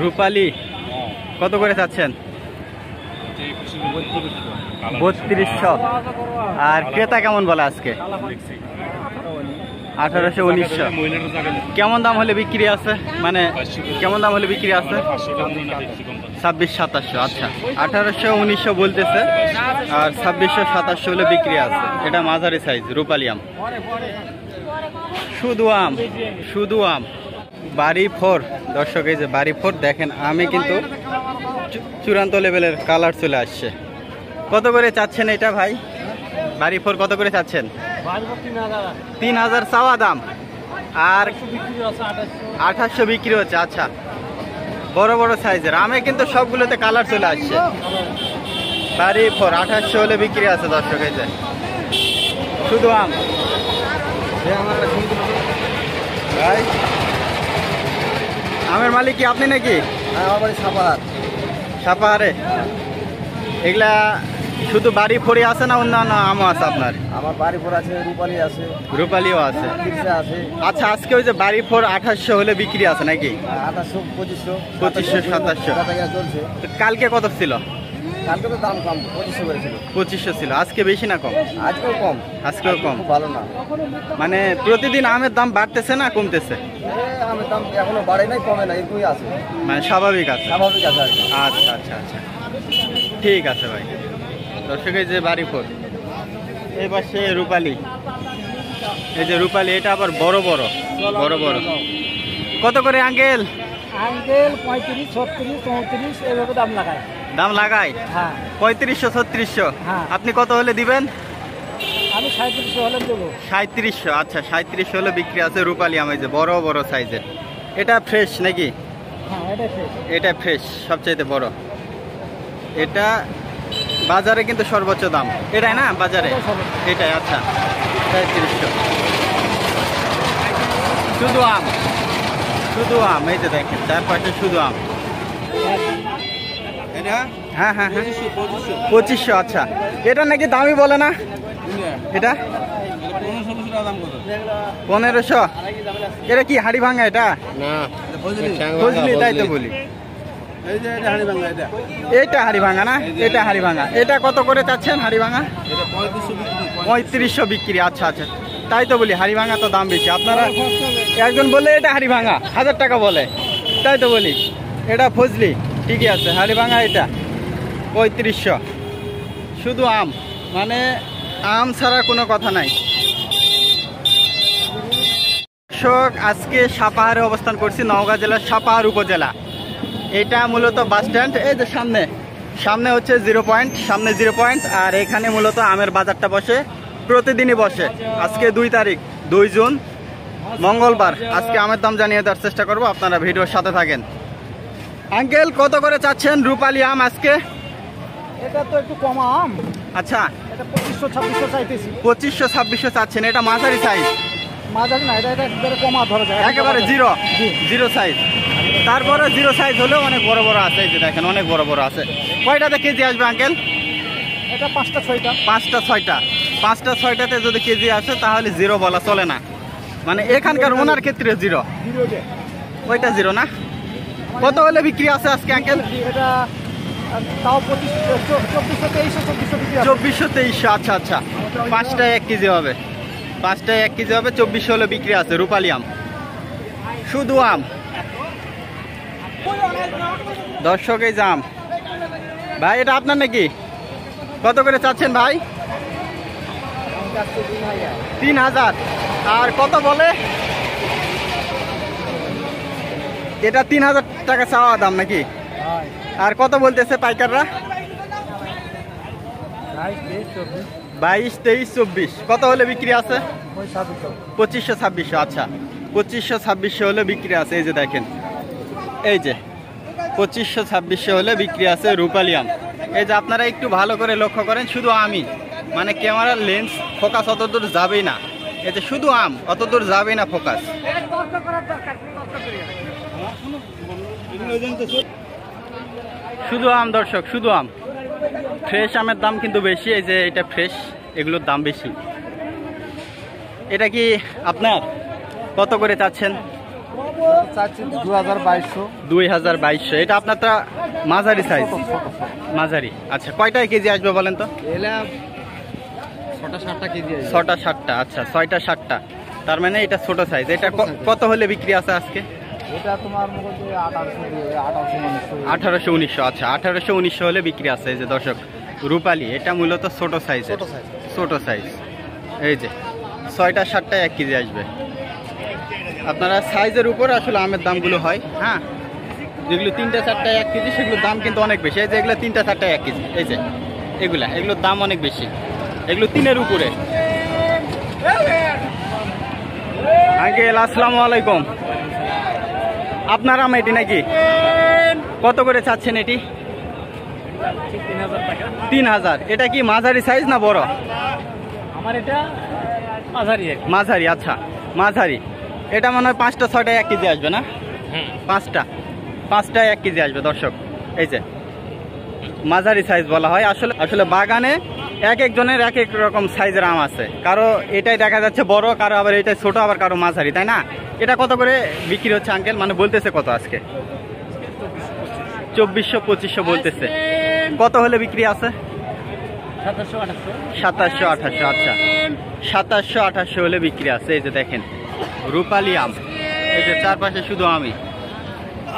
রূপালী কত করে চাচ্ছেন? 3200। আর ক্রেতা কেমন বলে আজকে? 1800 1900। কেমন দাম হলে বিক্রি আছে? মানে কেমন দাম হলে বিক্রি আছে? 2600 2700। আচ্ছা, 1800 1900 বলতেছে, আর 2600 2700 হলে বিক্রি আছে। এটা মাঝারি সাইজ রূপালী আম। শুধু আম, শুধু আম। বাড়ি 4 দর্শক, এই যে বাড়ি 4 দেখেন, আমি কিন্তু চূড়ান্ত লেভেলের কালার চলে আসছে। কত করে চাচ্ছেন এটা ভাই? বাড়ি 4 কত করে চাচ্ছেন? 3000 চাওয়া দাম, আর 2800 বিক্রি হচ্ছে। আচ্ছা, বড় বড় সাইজের আমে কিন্তু সবগুলোতে কালার চলে আসছে। বাড়ি 4 2800 হলে বিক্রি আছে দর্শক। এই যে শুধু আম ভাই। আমের মালিক কি আপনি নাকি? আমার বাড়ি সাপাহার। সাপাহারে? এগুলা শুধু বাড়ি 4 আছে না অন্যান্য আমও আছে আপনার? আমার বাড়ি 4 আছে, রূপালী আছে, রূপালীও আছে। আছে। আচ্ছা, আজকে ওই যে বাড়ি 4 2800 হলে বিক্রি আছে নাকি? 2800 2500 2500 2700 চলছে। কালকে কত ছিল? কালকে তো দাম কম, 2500 করেছিল। 2500 ছিল। আজকে বেশি না কম? আজকেও কম। আজকেও কম। ভালো না, মানে প্রতিদিন আমের দাম বাড়তেছে না কমতেছে? আমের দাম এখনো বাড়ে নাই, কমে নাই, এরকমই আছে, মানে স্বাভাবিক আছে। স্বাভাবিক আছে আর কি। আচ্ছা আচ্ছা আচ্ছা, ঠিক আছে ভাই। দর্শক, এই যে বাড়ি 4, এই পাশে রূপালী। এই যে রূপালী, এটা আবার বড় বড় বড় বড়। কত করে আঙ্কেল? আঙ্কেল 35 36 34 এইভাবে দাম লাগায়। দাম লাগায়? হ্যাঁ, 3500 3600। হ্যাঁ। আপনি কত হলে দিবেন? আমি 3700 হলে দেবো। 3700। আচ্ছা, 3700 হলে বিক্রি আছে রূপালী আম। এই যে বড় বড় সাইজের। এটা ফ্রেশ নাকি? হ্যাঁ, এটা ফ্রেশ। এটা ফ্রেশ, সবচাইতে বড়। এটা বাজারে কিন্তু সর্বোচ্চ দাম এটাই না বাজারে? এটাই। আচ্ছা, 3700। শুধু আম, শুধু আম। এই যে দেখেন চারপাশে শুধু আম। হ্যাঁ হ্যাঁ হ্যাঁ, 2500। আচ্ছা, এটা নাকি দামই বলে না? এটা 1500। এটা কি হাড়ি ভাঙা? এটা ফজলি, তাই তো বলি। এইটা হাড়ি ভাঙা না? এটা হাড়ি ভাঙা। এটা কত করে চাচ্ছেন হাড়ি ভাঙা? 3500 বিক্রি। আচ্ছা আচ্ছা, তাই তো বলি, হাড়ি ভাঙা তো দাম বেশি। আপনারা একজন বলে এটা হাড়ি ভাঙা 1000 টাকা বলে, তাই তো বলি। এটা ফজলি, ঠিকই আছে। হাড়ি ভাঙা এটা 3500। শুধু আম, মানে আম ছাড়া কোনো কথা নাই। দর্শক, আজকে সাপাহারে অবস্থান করছি, নওগাঁ জেলার সাপাহার উপজেলা। এটা মূলত বাস স্ট্যান্ড। এই যে সামনে সামনে হচ্ছে 0 পয়েন্ট, সামনে 0 পয়েন্ট। আর এখানে মূলত আমের বাজারটা বসে, প্রতিদিনই বসে। আজকে 2 তারিখ 2 জুন মঙ্গলবার। আজকে আমের দাম জানিয়ে দেওয়ার চেষ্টা করব, আপনারা ভিডিওর সাথে থাকেন। আঙ্কেল কত করে চাচ্ছেন রূপালী আম আজকে? এটা তো একটু কম আম। আচ্ছা, এটা 2500 2600 চাইতেছি। 2500 2600 চাচ্ছেন। এটা মাঝারি সাইজ? মাঝারি না, এটা একবারে কম ধরা যায়, একেবারে জিরো সাইজ। তারপরে 0 সাইজ হলেও অনেক বড় বড় আছে। এই যে দেখেন, অনেক বড় বড় আছে। কয়টাতে কেজি আসবে আঙ্কেল? এটা 5টা 6টা। 5টা 6টা। 5টা 6টাতে যদি কেজি আসে তাহলে 0 বলা চলে না, মানে এখানকার ওনার ক্ষেত্রে 0। ওইটা 0 না? কত হলে বিক্রি আছে আজকে আঙ্কেল? এটা তাও 2400 2300। আচ্ছা আচ্ছা, 5টায় 1 কেজি হবে। 5টায় 1 কেজি হবে, 2400 হলে বিক্রি আছে রূপালী আম। শুধু আম দর্শক। এই জাম ভাই, এটা আপনার নাকি? কত করে চাচ্ছেন ভাই? 3000। আর কত বলে? এটা 3000 টাকা চাওয়া দাম নাকি? আর কত বলতেছে পাইকাররা? 22 23 24। কত হলে বিক্রি আছে? 2500 2600। আচ্ছা, 2500 2600 হলে বিক্রি আছে। এই যে দেখেন, এই যে 2500 2600 হলে বিক্রি আছে রূপালী আম। এই যে আপনারা একটু ভালো করে লক্ষ্য করেন, শুধু আমি, মানে ক্যামেরার লেন্স ফোকাস অতদূর যাবেই না। এই যে শুধু আম, অতদূর যাবেই না ফোকাস। শুধু আম দর্শক, শুধু আম। ফ্রেশ আমের দাম কিন্তু বেশি। এই যে এটা ফ্রেশ, এগুলোর দাম বেশি। এটা কি আপনার? কত করে চাচ্ছেন? চাচ্ছি 2200। 2200। এটা আপনার তো মাঝারি সাইজ, মাঝারি। আচ্ছা, কয়টায় কেজি আসবে বলেন তো? এলা 6টা 7টা কেজি আছে। 6টা 7টা, আচ্ছা 6টা 7টা, তার মানে এটা ছোট সাইজ। এটা কত হলে বিক্রি আছে আজকে? এটা তোমার মধ্যে 1800 1800 1900। আচ্ছা, 1800 1900 হলে বিক্রি আছে। এই যে দর্শক, রূপালী, এটা মূলত ছোট সাইজের, ছোট সাইজ। এই যে 6টা 7টায় 1 কেজি আসবে। আপনারা সাইজের উপর আসলে আমের দামগুলো হয়। হ্যাঁ, যেগুলো 3টা 4টায় 1 কেজি সেগুলোর দাম কিন্তু অনেক বেশি। এই যে এগুলো 3টা 4টায় 1 কেজি, এই যে এগুলোর দাম অনেক বেশি, এগুলো 3-এর উপরে। আঙ্কেল আসসালামু আলাইকুম। আপনার আম এটি নাকি? কত করে চাচ্ছেন এটি? 3000 টাকা। 3000। এটা কি মাঝারি সাইজ না বড়? আমার এটা মাঝারি। মাঝারি, আচ্ছা মাঝারি। এটা মনে হয় 5টা 6টায় 1 কেজি আসবে না? 5টায় 1 কেজি আসবে দর্শক। এই যে মাঝারি সাইজ বলা হয়। আসলে বাগানে এক একজনের এক এক রকম সাইজের আম আছে। কারো এটাই দেখা যাচ্ছে বড়, কারো আবার এটাই ছোট, আবার কারো মাঝারি, তাই না? এটা কত করে বিক্রি হচ্ছে আঙ্কেল? মানে বলতেছে কত আজকে? 2400 2500 বলতেছে। কত হলে বিক্রি আছে? 2700 2800। আচ্ছা, 2700 2800 হলে বিক্রি আছে। এই যে দেখেন রূপালী আম, এই যে চারপাশে শুধু আমই।